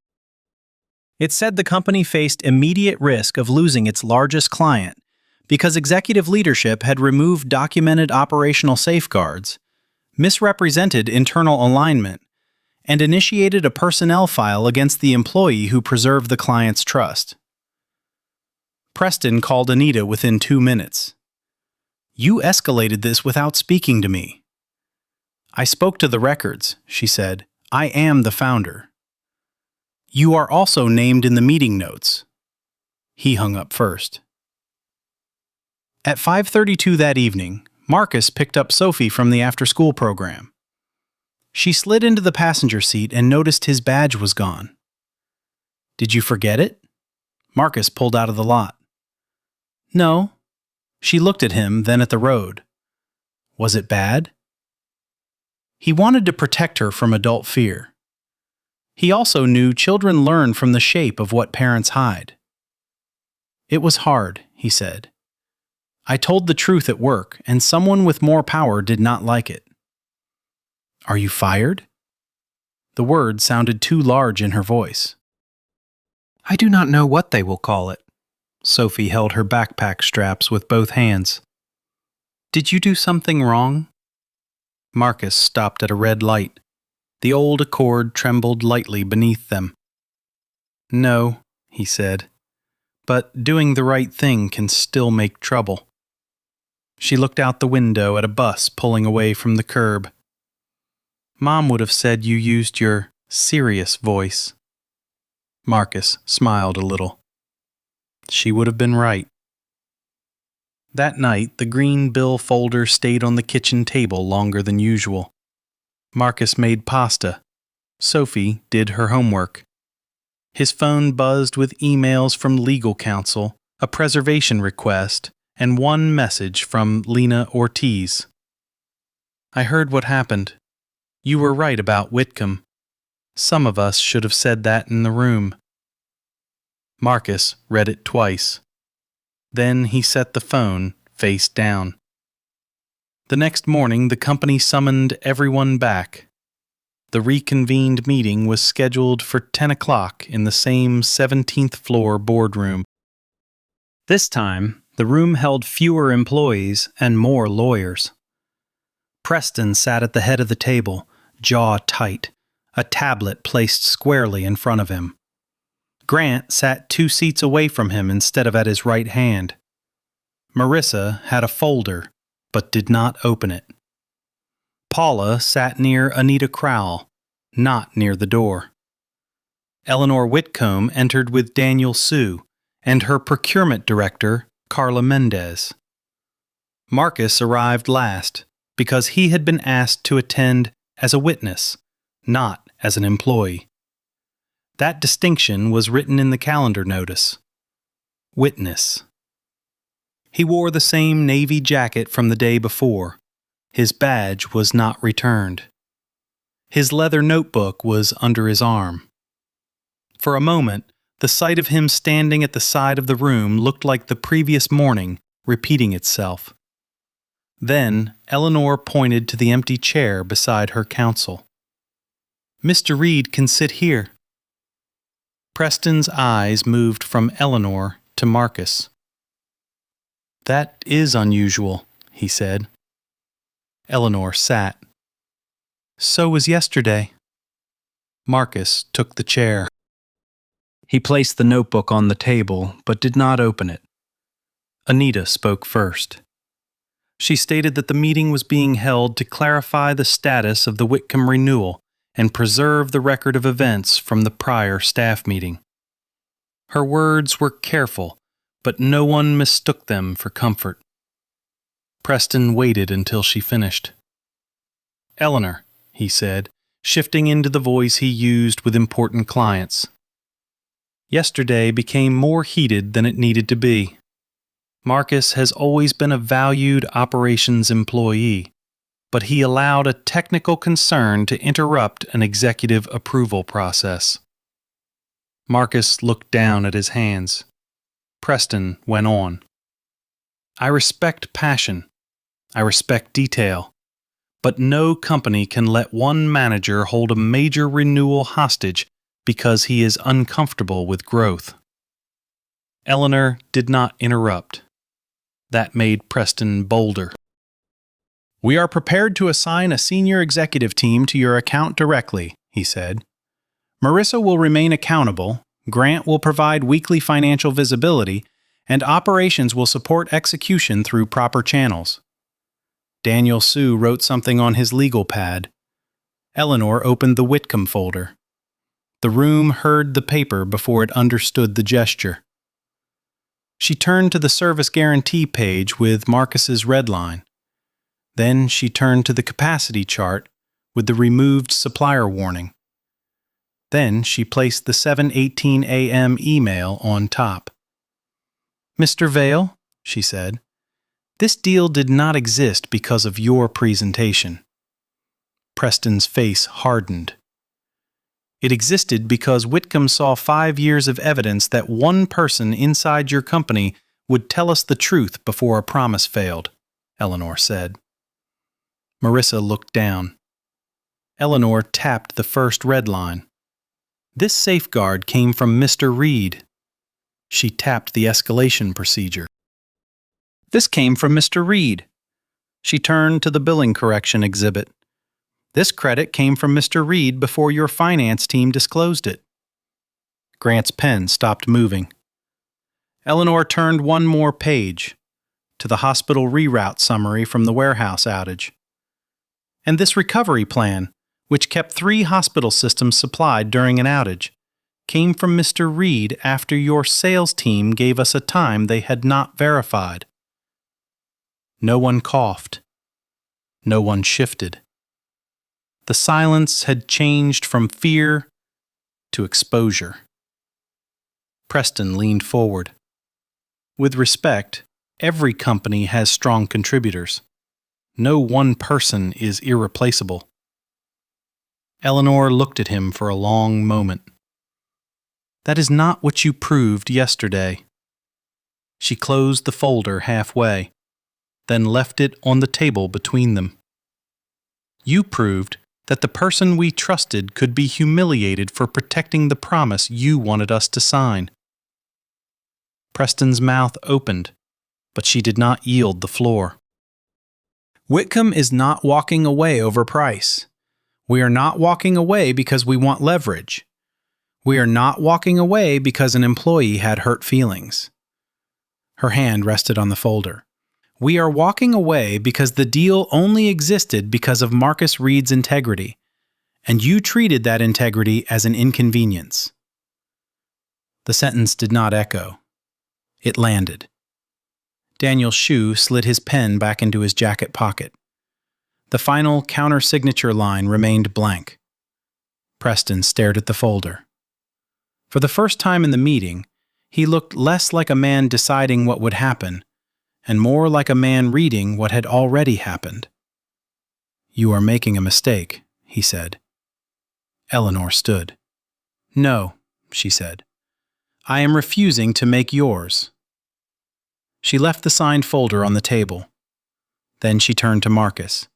A: It said the company faced immediate risk of losing its largest client because executive leadership had removed documented operational safeguards, misrepresented internal alignment, and initiated a personnel file against the employee who preserved the client's trust. Preston called Anita within 2 minutes. "You escalated this without speaking to me." "I spoke to the records," she said. "I am the founder." "You are also named in the meeting notes." He hung up first. At 5:32 that evening, Marcus picked up Sophie from the after-school program. She slid into the passenger seat and noticed his badge was gone. "Did you forget it?" Marcus pulled out of the lot. "No." She looked at him, then at the road. "Was it bad?" He wanted to protect her from adult fear. He also knew children learn from the shape of what parents hide. "It was hard," he said. "I told the truth at work, and someone with more power did not like it." "Are you fired?" The word sounded too large in her voice. "I do not know what they will call it." Sophie held her backpack straps with both hands. "Did you do something wrong?" Marcus stopped at a red light. The old Accord trembled lightly beneath them. "No," he said, "but doing the right thing can still make trouble." She looked out the window at a bus pulling away from the curb. "Mom would have said you used your serious voice." Marcus smiled a little. She would have been right. That night, the green bill folder stayed on the kitchen table longer than usual. Marcus made pasta. Sophie did her homework. His phone buzzed with emails from legal counsel, a preservation request, and one message from Lena Ortiz. "I heard what happened. You were right about Whitcomb. Some of us should have said that in the room." Marcus read it twice. Then he set the phone face down. The next morning, the company summoned everyone back. The reconvened meeting was scheduled for 10 o'clock in the same 17th floor boardroom. This time, the room held fewer employees and more lawyers. Preston sat at the head of the table, jaw tight, a tablet placed squarely in front of him. Grant sat 2 seats away from him instead of at his right hand. Marissa had a folder, but did not open it. Paula sat near Anita Crowell, not near the door. Eleanor Whitcomb entered with Daniel Sue and her procurement director, Carla Mendez. Marcus arrived last because he had been asked to attend as a witness, not as an employee. That distinction was written in the calendar notice. Witness. He wore the same navy jacket from the day before. His badge was not returned. His leather notebook was under his arm. For a moment, the sight of him standing at the side of the room looked like the previous morning repeating itself. Then Eleanor pointed to the empty chair beside her counsel. "Mr. Reed can sit here." Preston's eyes moved from Eleanor to Marcus. "That is unusual," he said. Eleanor sat. "So was yesterday." Marcus took the chair. He placed the notebook on the table, but did not open it. Anita spoke first. She stated that the meeting was being held to clarify the status of the Whitcomb renewal and preserve the record of events from the prior staff meeting. Her words were careful, but no one mistook them for comfort. Preston waited until she finished. "Eleanor," he said, shifting into the voice he used with important clients. "Yesterday became more heated than it needed to be. Marcus has always been a valued operations employee. but he allowed a technical concern to interrupt an executive approval process. Marcus looked down at his hands. Preston went on. I respect passion. I respect detail. But no company can let one manager hold a major renewal hostage because he is uncomfortable with growth. Eleanor did not interrupt. That made Preston bolder. We are prepared to assign a senior executive team to your account directly, he said. Marissa will remain accountable, Grant will provide weekly financial visibility, and operations will support execution through proper channels. Daniel Sue wrote something on his legal pad. Eleanor opened the Whitcomb folder. The room heard the paper before it understood the gesture. She turned to the service guarantee page with Marcus's red line. Then she turned to the capacity chart with the removed supplier warning. Then she placed the 7:18 a.m. email on top. Mr. Vale, she said, this deal did not exist because of your presentation. Preston's face hardened. It existed because Whitcomb saw 5 years of evidence that one person inside your company would tell us the truth before a promise failed, Eleanor said. Marissa looked down. Eleanor tapped the first red line. This safeguard came from Mr. Reed. She tapped the escalation procedure. This came from Mr. Reed. She turned to the billing correction exhibit. This credit came from Mr. Reed before your finance team disclosed it. Grant's pen stopped moving. Eleanor turned one more page to the hospital reroute summary from the warehouse outage. And this recovery plan, which kept 3 hospital systems supplied during an outage, came from Mr. Reed after your sales team gave us a time they had not verified. No one coughed. No one shifted. The silence had changed from fear to exposure. Preston leaned forward. With respect, every company has strong contributors. No one person is irreplaceable. Eleanor looked at him for a long moment. That is not what you proved yesterday. She closed the folder halfway, then left it on the table between them. You proved that the person we trusted could be humiliated for protecting the promise you wanted us to sign. Preston's mouth opened, but she did not yield the floor. Whitcomb is not walking away over price. We are not walking away because we want leverage. We are not walking away because an employee had hurt feelings. Her hand rested on the folder. We are walking away because the deal only existed because of Marcus Reed's integrity, and you treated that integrity as an inconvenience. The sentence did not echo. It landed. Daniel Shue slid his pen back into his jacket pocket. The final counter-signature line remained blank. Preston stared at the folder. For the first time in the meeting, he looked less like a man deciding what would happen and more like a man reading what had already happened. You are making a mistake, he said. Eleanor stood. No, she said. I am refusing to make yours. She left the signed folder on the table. Then she turned to Marcus.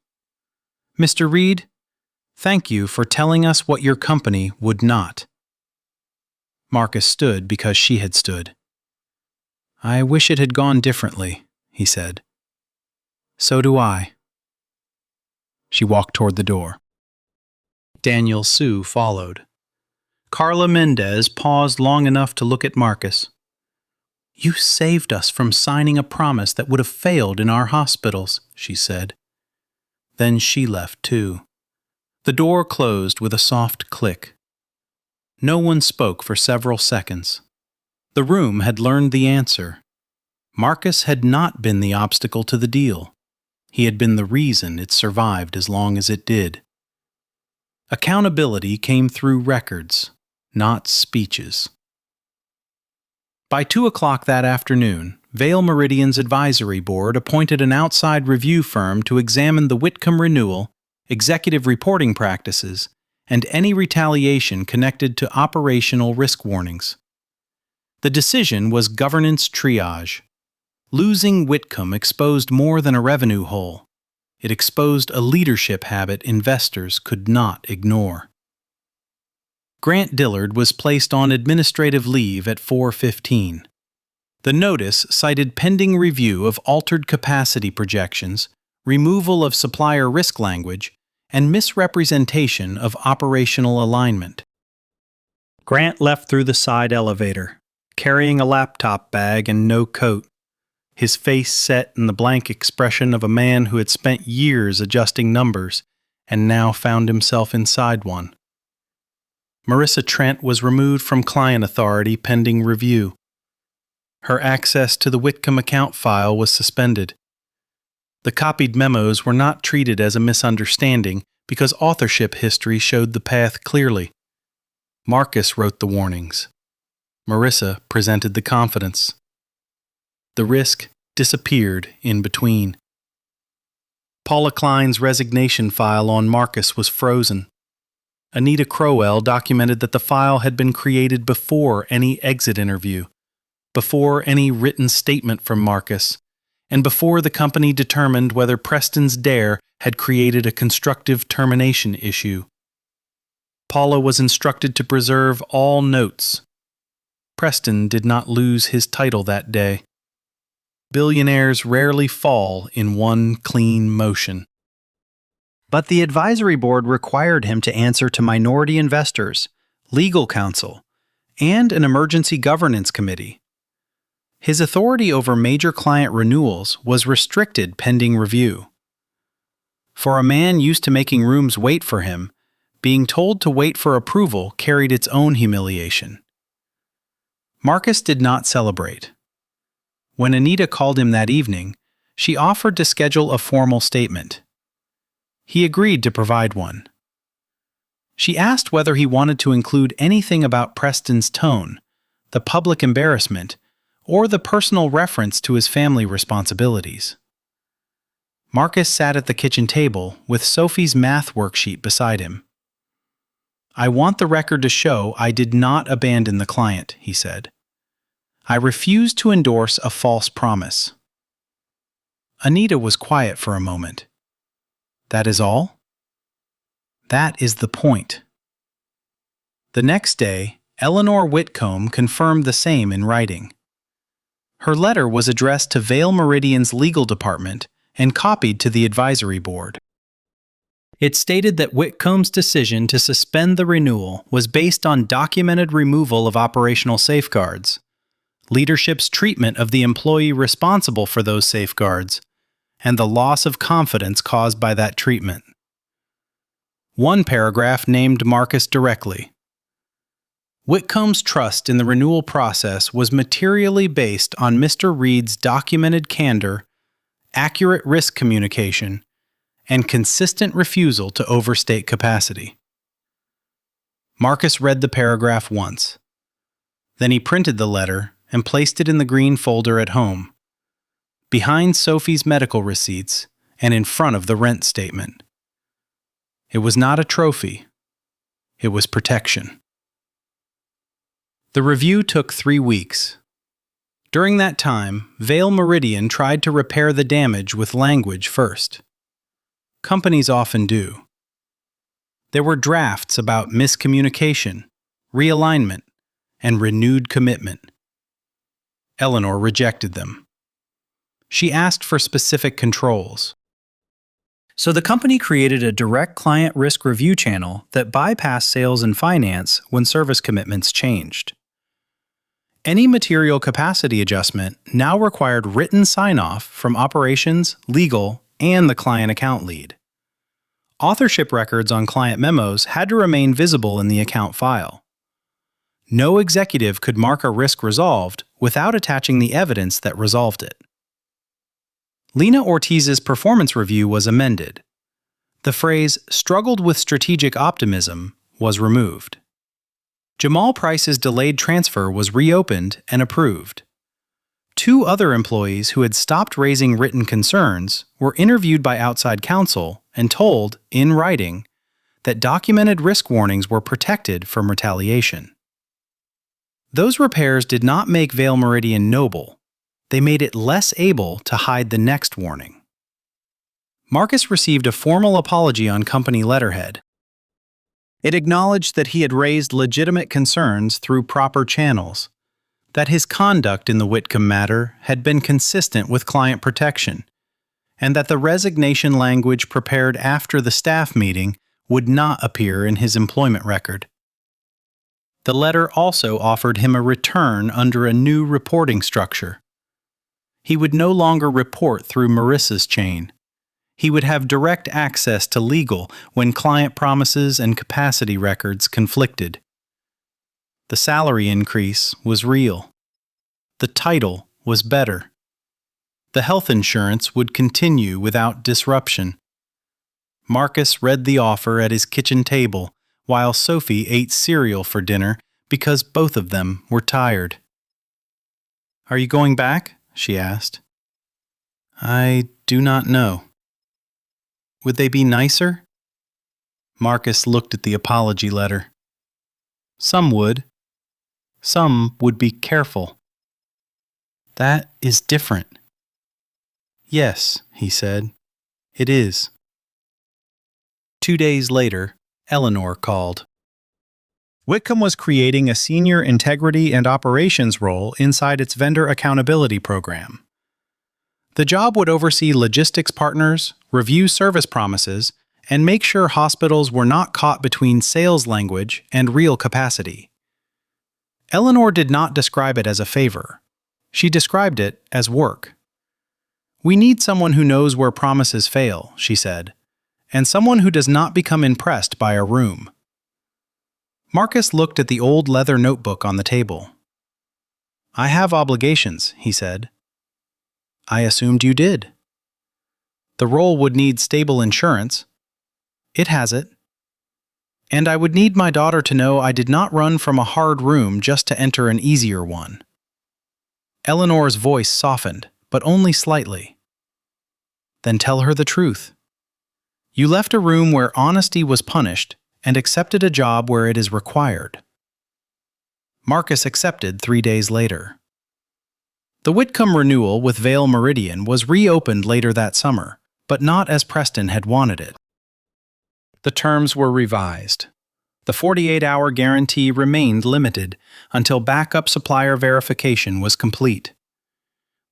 A: Mr. Reed, thank you for telling us what your company would not. Marcus stood because she had stood. I wish it had gone differently, he said. So do I. She walked toward the door. Daniel Sue followed. Carla Mendez paused long enough to look at Marcus. You saved us from signing a promise that would have failed in our hospitals, she said. Then she left too. The door closed with a soft click. No one spoke for several seconds. The room had learned the answer. Marcus had not been the obstacle to the deal. He had been the reason it survived as long as it did. Accountability came through records, not speeches. By 2 o'clock that afternoon, Vale Meridian's advisory board appointed an outside review firm to examine the Whitcomb renewal, executive reporting practices, and any retaliation connected to operational risk warnings. The decision was governance triage. Losing Whitcomb exposed more than a revenue hole. It exposed a leadership habit investors could not ignore. Grant Dillard was placed on administrative leave at 4:15. The notice cited pending review of altered capacity projections, removal of supplier risk language, and misrepresentation of operational alignment. Grant left through the side elevator, carrying a laptop bag and no coat, his face set in the blank expression of a man who had spent years adjusting numbers and now found himself inside one. Marissa Trent was removed from client authority pending review. Her access to the Whitcomb account file was suspended. The copied memos were not treated as a misunderstanding because authorship history showed the path clearly. Marcus wrote the warnings. Marissa presented the confidence. The risk disappeared in between. Paula Klein's resignation file on Marcus was frozen. Anita Crowell documented that the file had been created before any exit interview, before any written statement from Marcus, and before the company determined whether Preston's dare had created a constructive termination issue. Paula was instructed to preserve all notes. Preston did not lose his title that day. Billionaires rarely fall in one clean motion. But the advisory board required him to answer to minority investors, legal counsel, and an emergency governance committee. His authority over major client renewals was restricted pending review. For a man used to making rooms wait for him, being told to wait for approval carried its own humiliation. Marcus did not celebrate. When Anita called him that evening, she offered to schedule a formal statement. He agreed to provide one. She asked whether he wanted to include anything about Preston's tone, the public embarrassment, or the personal reference to his family responsibilities. Marcus sat at the kitchen table with Sophie's math worksheet beside him. "I want the record to show I did not abandon the client," he said. "I refuse to endorse a false promise." Anita was quiet for a moment. "That is all?" "That is the point." The next day, Eleanor Whitcomb confirmed the same in writing. Her letter was addressed to Vale Meridian's legal department and copied to the advisory board. It stated that Whitcomb's decision to suspend the renewal was based on documented removal of operational safeguards, leadership's treatment of the employee responsible for those safeguards, and the loss of confidence caused by that treatment. One paragraph named Marcus directly. Whitcomb's trust in the renewal process was materially based on Mr. Reed's documented candor, accurate risk communication, and consistent refusal to overstate capacity. Marcus read the paragraph once. Then he printed the letter and placed it in the green folder at home, behind Sophie's medical receipts and in front of the rent statement. It was not a trophy. It was protection. The review took 3 weeks. During that time, Vale Meridian tried to repair the damage with language first. Companies often do. There were drafts about miscommunication, realignment, and renewed commitment. Eleanor rejected them. She asked for specific controls. So the company created a direct client risk review channel that bypassed sales and finance when service commitments changed. Any material capacity adjustment now required written sign-off from operations, legal, and the client account lead. Authorship records on client memos had to remain visible in the account file. No executive could mark a risk resolved without attaching the evidence that resolved it. Lena Ortiz's performance review was amended. The phrase "struggled with strategic optimism" was removed. Jamal Price's delayed transfer was reopened and approved. 2 other employees who had stopped raising written concerns were interviewed by outside counsel and told, in writing, that documented risk warnings were protected from retaliation. Those repairs did not make Vale Meridian noble. They made it less able to hide the next warning. Marcus received a formal apology on company letterhead. It acknowledged that he had raised legitimate concerns through proper channels, that his conduct in the Whitcomb matter had been consistent with client protection, and that the resignation language prepared after the staff meeting would not appear in his employment record. The letter also offered him a return under a new reporting structure. He would no longer report through Marissa's chain. He would have direct access to legal when client promises and capacity records conflicted. The salary increase was real. The title was better. The health insurance would continue without disruption. Marcus read the offer at his kitchen table while Sophie ate cereal for dinner because both of them were tired. "Are you going back?" she asked. "I do not know." "Would they be nicer?" Marcus looked at the apology letter. "Some would. Some would be careful." "That is different." "Yes," he said, "it is." 2 days later, Eleanor called. Whitcomb was creating a senior integrity and operations role inside its vendor accountability program. The job would oversee logistics partners, review service promises, and make sure hospitals were not caught between sales language and real capacity. Eleanor did not describe it as a favor. She described it as work. "We need someone who knows where promises fail," she said, "and someone who does not become impressed by a room." Marcus looked at the old leather notebook on the table. "I have obligations," he said. "I assumed you did." "The role would need stable insurance." "It has it." "And I would need my daughter to know I did not run from a hard room just to enter an easier one." Eleanor's voice softened, but only slightly. "Then tell her the truth. You left a room where honesty was punished and accepted a job where it is required." Marcus accepted 3 days later. The Whitcomb renewal with Vale Meridian was reopened later that summer, but not as Preston had wanted it. The terms were revised. The 48-hour guarantee remained limited until backup supplier verification was complete.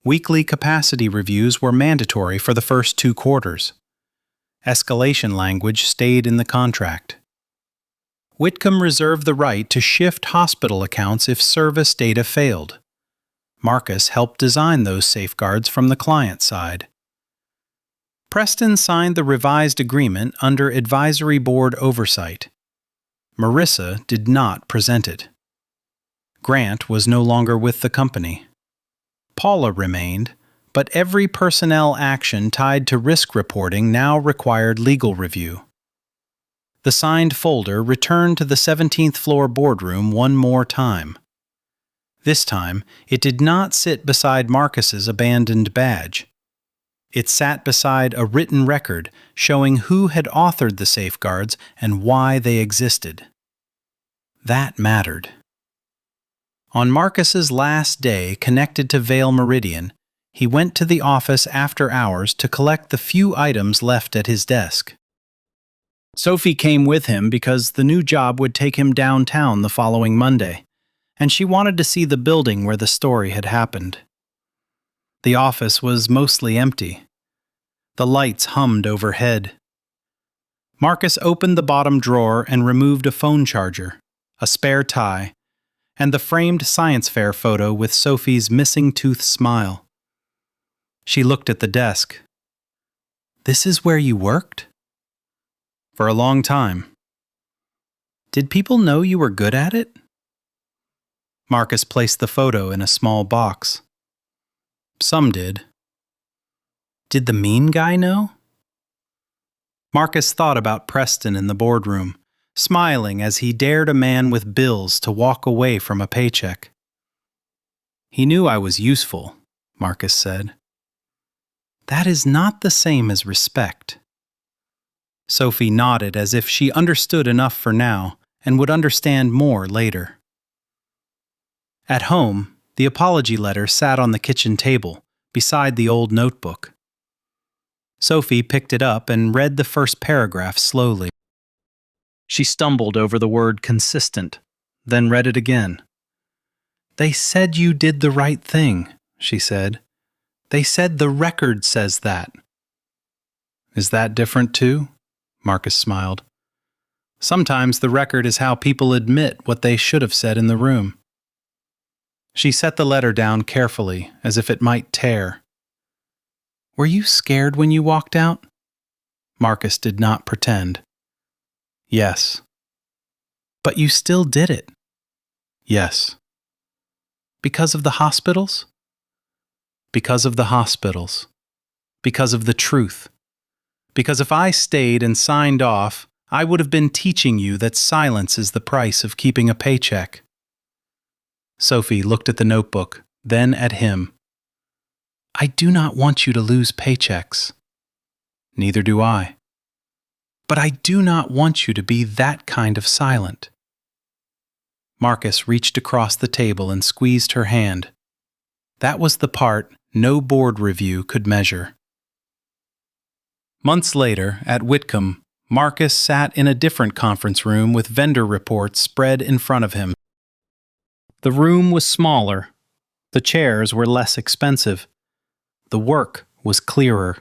A: Weekly capacity reviews were mandatory for the first 2 quarters. Escalation language stayed in the contract. Whitcomb reserved the right to shift hospital accounts if service data failed. Marcus helped design those safeguards from the client side. Preston signed the revised agreement under advisory board oversight. Marissa did not present it. Grant was no longer with the company. Paula remained, but every personnel action tied to risk reporting now required legal review. The signed folder returned to the 17th floor boardroom one more time. This time, it did not sit beside Marcus's abandoned badge. It sat beside a written record showing who had authored the safeguards and why they existed. That mattered. On Marcus's last day connected to Vale Meridian, he went to the office after hours to collect the few items left at his desk. Sophie came with him because the new job would take him downtown the following Monday, and she wanted to see the building where the story had happened. The office was mostly empty. The lights hummed overhead. Marcus opened the bottom drawer and removed a phone charger, a spare tie, and the framed science fair photo with Sophie's missing tooth smile. She looked at the desk. "This is where you worked?" "For a long time." "Did people know you were good at it?" Marcus placed the photo in a small box. "Some did." "Did the mean guy know?" Marcus thought about Preston in the boardroom, smiling as he dared a man with bills to walk away from a paycheck. "He knew I was useful," Marcus said. That is not the same as respect. Sophie nodded as if she understood enough for now and would understand more later. At home, the apology letter sat on the kitchen table, beside the old notebook. Sophie picked it up and read the first paragraph slowly. She stumbled over the word consistent, then read it again. They said you did the right thing, she said. They said the record says that. Is that different too? Marcus smiled. Sometimes the record is how people admit what they should have said in the room. She set the letter down carefully, as if it might tear. Were you scared when you walked out? Marcus did not pretend. Yes. But you still did it. Yes. Because of the hospitals? Because of the hospitals. Because of the truth. Because if I stayed and signed off, I would have been teaching you that silence is the price of keeping a paycheck. Sophie looked at the notebook, then at him. I do not want you to lose paychecks. Neither do I. But I do not want you to be that kind of silent. Marcus reached across the table and squeezed her hand. That was the part no board review could measure. Months later, at Whitcomb, Marcus sat in a different conference room with vendor reports spread in front of him. The room was smaller. The chairs were less expensive. The work was clearer.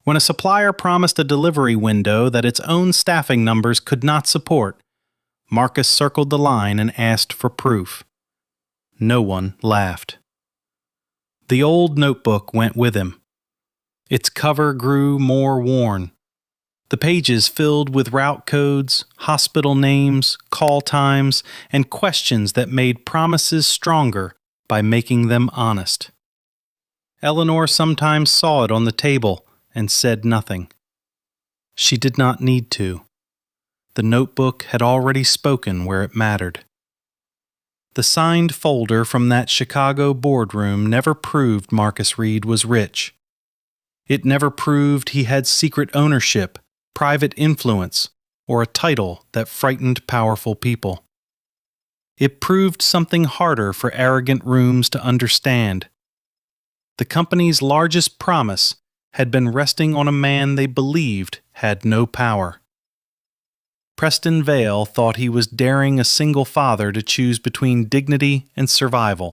A: When a supplier promised a delivery window that its own staffing numbers could not support, Marcus circled the line and asked for proof. No one laughed. The old notebook went with him. Its cover grew more worn. The pages filled with route codes, hospital names, call times, and questions that made promises stronger by making them honest. Eleanor sometimes saw it on the table and said nothing. She did not need to. The notebook had already spoken where it mattered. The signed folder from that Chicago boardroom never proved Marcus Reed was rich. It never proved he had secret ownership, private influence, or a title that frightened powerful people. It proved something harder for arrogant rooms to understand. The company's largest promise had been resting on a man they believed had no power. Preston Vale thought he was daring a single father to choose between dignity and survival.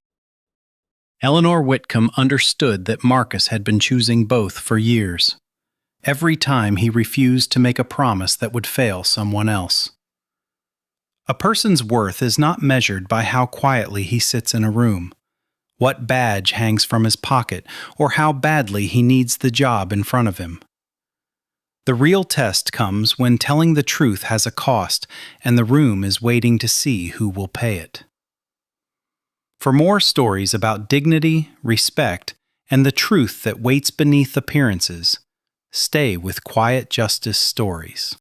A: Eleanor Whitcomb understood that Marcus had been choosing both for years. Every time he refused to make a promise that would fail someone else. A person's worth is not measured by how quietly he sits in a room, what badge hangs from his pocket, or how badly he needs the job in front of him. The real test comes when telling the truth has a cost and the room is waiting to see who will pay it. For more stories about dignity, respect, and the truth that waits beneath appearances, stay with Quiet Justice Stories.